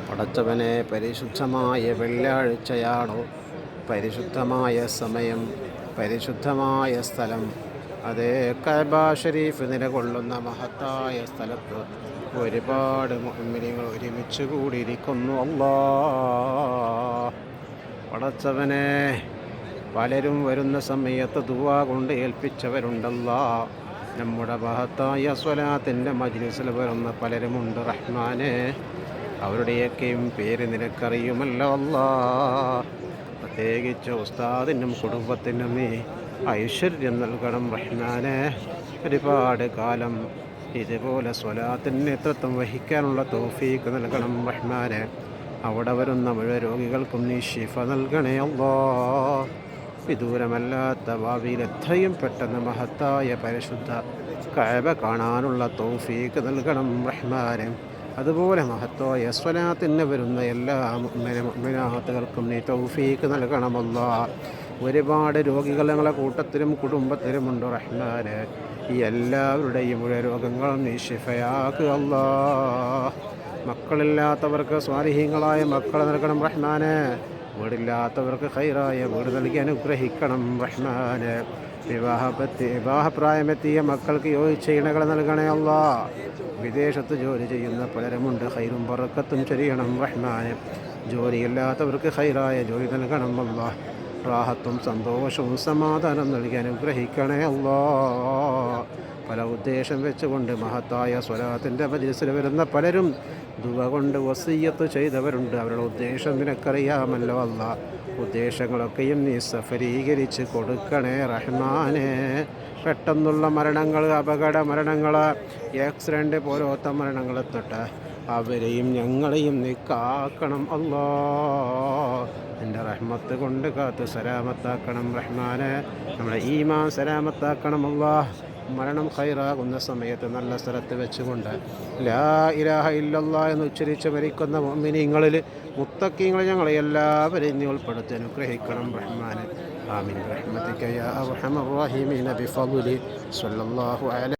പടച്ചവനെ, പരിശുദ്ധമായ വെള്ളിയാഴ്ചയാണോ, പരിശുദ്ധമായ സമയം, പരിശുദ്ധമായ സ്ഥലം, അതേ കഅബ ഷരീഫ് നിലകൊള്ളുന്ന മഹത്തായ സ്ഥലത്ത് ഒരുപാട് മുഅ്മിനീങ്ങൾ ഒരുമിച്ച് കൂടിയിരിക്കുന്നു. പടച്ചവനെ, പലരും വരുന്ന സമയത്ത് ദുആ കൊണ്ട് ഏൽപ്പിച്ചവരുണ്ടല്ലാ. നമ്മുടെ മഹത്തായ സ്വലാത്തിൻ്റെ മജ്ലിസിൽ വരുന്ന പലരുമുണ്ട് റഹ്മാനെ. അവരുടെയൊക്കെയും പേര് നിനക്കറിയുമല്ലോ അല്ലാ. പ്രത്യേകിച്ച് ഉസ്താദിനും കുടുംബത്തിനും നീ ഐശ്വര്യം നൽകണം റഹ്മാനെ. ഒരുപാട് കാലം ഇതുപോലെ സ്വലാത്തിന് നേതൃത്വം വഹിക്കാനുള്ള തൗഫീഖ് നൽകണം റഹ്മാനെ. അവിടെ വരുന്ന മുഴുവൻ രോഗികൾക്കും നീ ശിഫ നൽകണേ അല്ലാ. വിദൂരമല്ലാത്ത ഭാവിയിൽ എത്രയും പെട്ടെന്ന് മഹത്തായ പരിശുദ്ധ കഅബ കാണാനുള്ള തൗഫീഖ് നൽകണം റഹ്മാനെ. അതുപോലെ മഹത്തായ സ്വലാത്തിന് വരുന്ന എല്ലാ മുഅ്മിനാത്തുകൾക്കും നീ തൗഫീഖ് നൽകണമല്ലാ. ഒരുപാട് രോഗികൾ ഞങ്ങളെ കൂട്ടത്തിലും കുടുംബത്തിലുമുണ്ട് റഹ്മാനെ. ഈ എല്ലാവരുടെയും മുഴുവൻ രോഗങ്ങളും നീ ശിഫയാക്കുക അല്ലാ. മക്കളില്ലാത്തവർക്ക് സ്വാലിഹീങ്ങളായ മക്കളെ നൽകണം റഹ്മാനെ. വീടില്ലാത്തവർക്ക് ഖൈറായ വീട് നൽകി അനുഗ്രഹിക്കണം റഹ്മാനെ. വിവാഹപ്രായമെത്തിയ മക്കൾക്ക് യോജിച്ച ഇണകൾ നൽകണേ അല്ലാ. വിദേശത്ത് ജോലി ചെയ്യുന്ന പലരുമുണ്ട്, ഖൈറും ബറക്കത്തും ചൊരിയണം റഹ്മാനെ. ജോലിയില്ലാത്തവർക്ക് ഖൈറായ ജോലി നൽകണം അല്ലാ. റാഹത്തും സന്തോഷവും സമാധാനം നൽകി അനുഗ്രഹിക്കണേ അല്ലാ. പല ഉദ്ദേശം വെച്ചുകൊണ്ട് മഹത്തായ സ്വലാത്തിൻ്റെ മജ്ലിസിൽ വരുന്ന പലരും ദുആ കൊണ്ട് വസിയ്യത്ത് ചെയ്തവരുണ്ട്. അവരുടെ ഉദ്ദേശം നിനക്കറിയാമല്ലോ അല്ലാ. ഉദ്ദേശങ്ങളൊക്കെയും നീ സഫലീകരിച്ച് കൊടുക്കണേ റഹ്മാനെ. പെട്ടെന്നുള്ള മരണങ്ങൾ, അപകട മരണങ്ങൾ, ആക്സിഡൻറ്റ് പോലത്തെ മരണങ്ങളെ തൊട്ട് അവരെയും ഞങ്ങളെയും നീ കാക്കണം അല്ലാ. എൻ്റെ റഹ്മത്ത് കൊണ്ട് കാത്ത് സലാമത്താക്കണം റഹ്മാനെ. നമ്മുടെ ഈമാൻ സലാമത്താക്കണം അല്ലാ. മരണം ഖൈറാകുന്ന സമയത്ത് നല്ല സ്ഥലത്ത് വെച്ചുകൊണ്ട് ലാ ഇലാഹ ഇല്ലല്ലാ എന്ന് ഉച്ചരിച്ച് മരിക്കുന്ന മുഅ്മിനീങ്ങളിൽ മുത്തഖീങ്ങളിൽ ഞങ്ങളെ എല്ലാവരെയും നീ ഉൾപ്പെടുത്തി അനുഗ്രഹിക്കണം റഹ്മാനെ. ആമീൻ റഹ്മതിക യാ അർഹമർ റഹീമീന ബിഫദ്ലി സ്വല്ലല്ലാഹു അലൈഹി